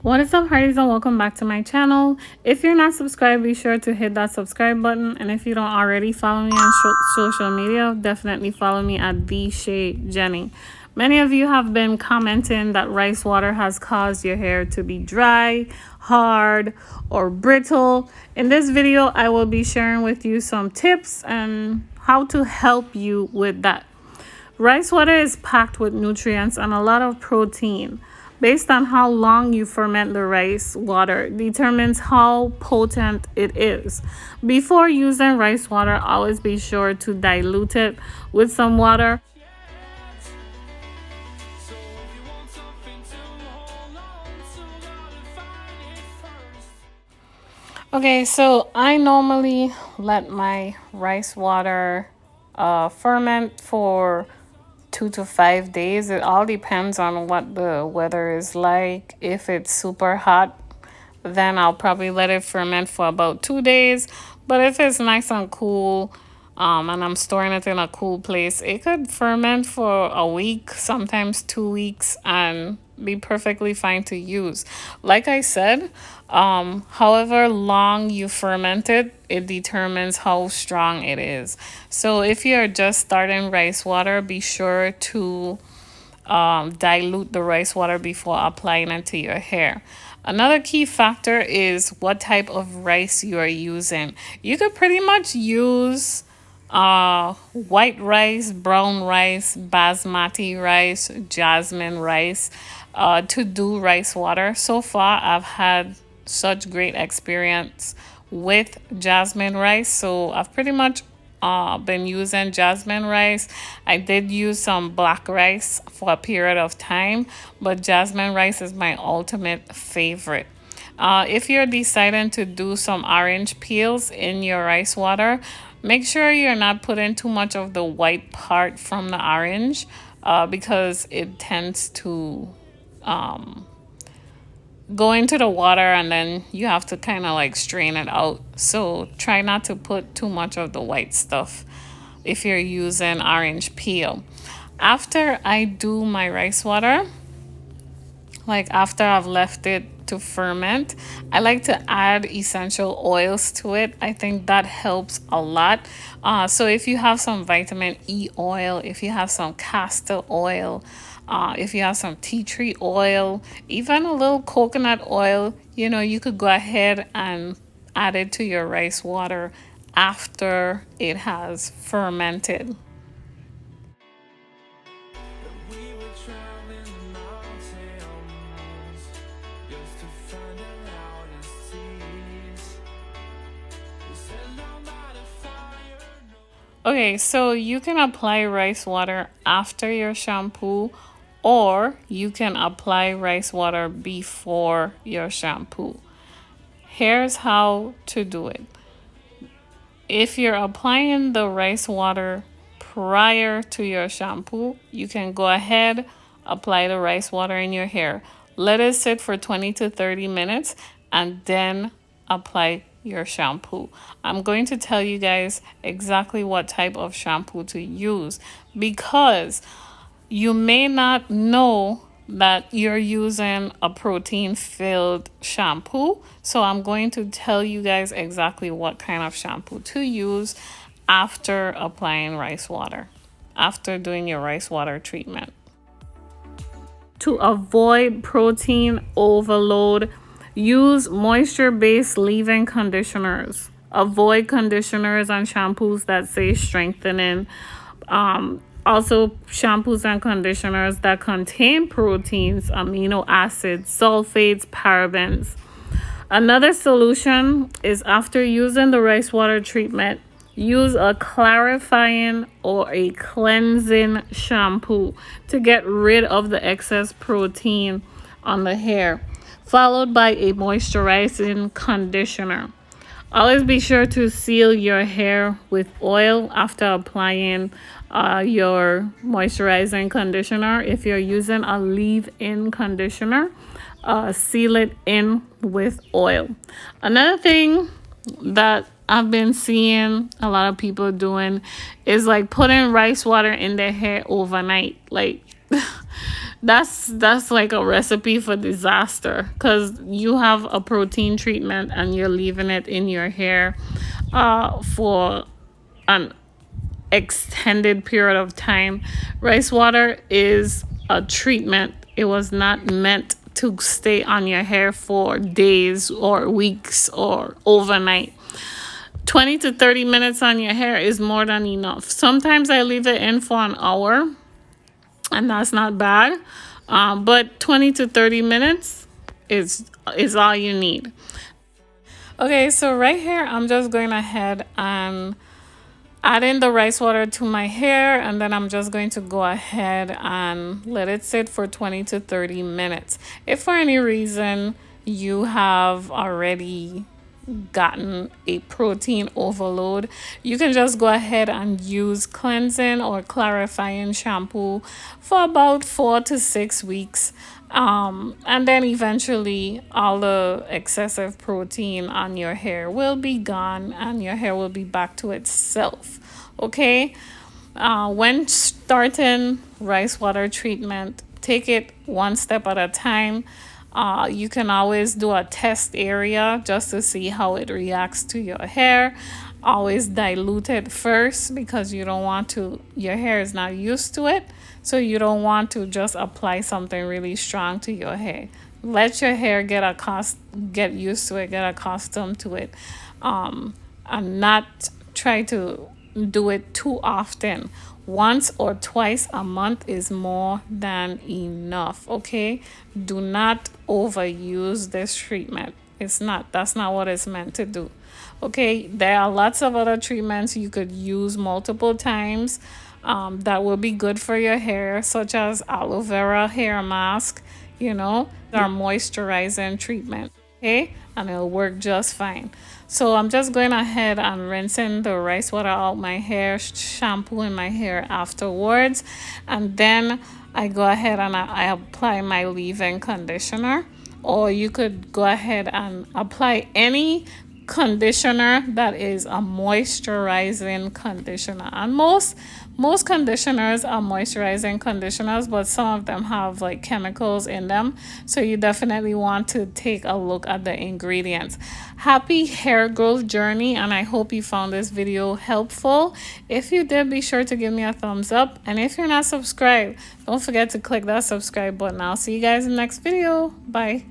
What is up, hearties, and welcome back to my channel. If you're not subscribed, be sure to hit that subscribe button, and if you don't already follow me on social media, definitely follow me at @theshayjenny. Many of you have been commenting that rice water has caused your hair to be dry, hard, or brittle. In this video, I will be sharing with you some tips and how to help you with that. Rice water is packed with nutrients and a lot of protein. Based on how long you ferment the rice water determines how potent it is. Before using rice water, always be sure to dilute it with some water. Okay, so I normally let my rice water ferment for 2 to 5 days. It all depends on what the weather is like. If it's super hot, then I'll probably let it ferment for about 2 days. But if it's nice and cool, and I'm storing it in a cool place, it could ferment for a week, sometimes 2 weeks, and be perfectly fine to use. Like I said, however long you ferment it, it determines how strong it is. So if you're just starting rice water, be sure to dilute the rice water before applying it to your hair. Another key factor is what type of rice you are using. You could pretty much use white rice, brown rice, basmati rice, jasmine rice to do rice water. So far, I've had such great experience with jasmine rice, so I've pretty much been using jasmine rice. I did use some black rice for a period of time, but jasmine rice is my ultimate favorite. If you're deciding to do some orange peels in your rice water, make sure you're not putting too much of the white part from the orange because it tends to go into the water and then you have to kind of like strain it out. So try not to put too much of the white stuff if you're using orange peel. After I do my rice water, like after I've left it to ferment, I like to add essential oils to it. I think that helps a lot. So if you have some vitamin E oil, if you have some castor oil, if you have some tea tree oil, even a little coconut oil, you know, you could go ahead and add it to your rice water after it has fermented. Okay, so you can apply rice water after your shampoo, or you can apply rice water before your shampoo. Here's how to do it. If you're applying the rice water prior to your shampoo, you can go ahead, apply the rice water in your hair. Let it sit for 20 to 30 minutes and then apply your shampoo. I'm going to tell you guys exactly what type of shampoo to use because you may not know that you're using a protein-filled shampoo. So I'm going to tell you guys exactly what kind of shampoo to use after applying rice water, after doing your rice water treatment. To avoid protein overload, use moisture-based leave-in conditioners. Avoid conditioners and shampoos that say strengthening. Also, shampoos and conditioners that contain proteins, amino acids, sulfates, parabens. Another solution is after using the rice water treatment, use a clarifying or a cleansing shampoo to get rid of the excess protein on the hair, followed by a moisturizing conditioner. Always be sure to seal your hair with oil after applying your moisturizing conditioner. If you're using a leave-in conditioner, seal it in with oil. Another thing that I've been seeing a lot of people doing is like putting rice water in their hair overnight. Like That's like a recipe for disaster, because you have a protein treatment and you're leaving it in your hair for an extended period of time. Rice water is a treatment. It was not meant to stay on your hair for days or weeks or overnight. 20 to 30 minutes on your hair is more than enough. Sometimes I leave it in for an hour, and that's not bad. But 20 to 30 minutes is all you need. Okay, so right here, I'm just going ahead and adding the rice water to my hair, and then I'm just going to go ahead and let it sit for 20 to 30 minutes. If for any reason you have already gotten a protein overload, you can just go ahead and use cleansing or clarifying shampoo for about 4 to 6 weeks, and then eventually all the excessive protein on your hair will be gone and your hair will be back to itself. Okay, when starting rice water treatment, take it one step at a time. You can always do a test area just to see how it reacts to your hair. Always dilute it first, because you don't want to, your hair is not used to it. So you don't want to just apply something really strong to your hair. Let your hair get used to it, get accustomed to it. And not try to do it too often. Once or twice a month is more than enough. Okay, do not overuse this treatment. That's not what it's meant to do. Okay, there are lots of other treatments you could use multiple times that will be good for your hair, such as aloe vera hair mask, our moisturizing treatment. Okay, and it'll work just fine. So I'm just going ahead and rinsing the rice water out my hair, shampooing my hair afterwards, and then I go ahead and I apply my leave-in conditioner. Or you could go ahead and apply any conditioner that is a moisturizing conditioner. And most conditioners are moisturizing conditioners, but some of them have like chemicals in them, so you definitely want to take a look at the ingredients. Happy hair growth journey, and I hope you found this video helpful. If you did, be sure to give me a thumbs up, and if you're not subscribed, don't forget to click that subscribe button. I'll see you guys in the next video. Bye.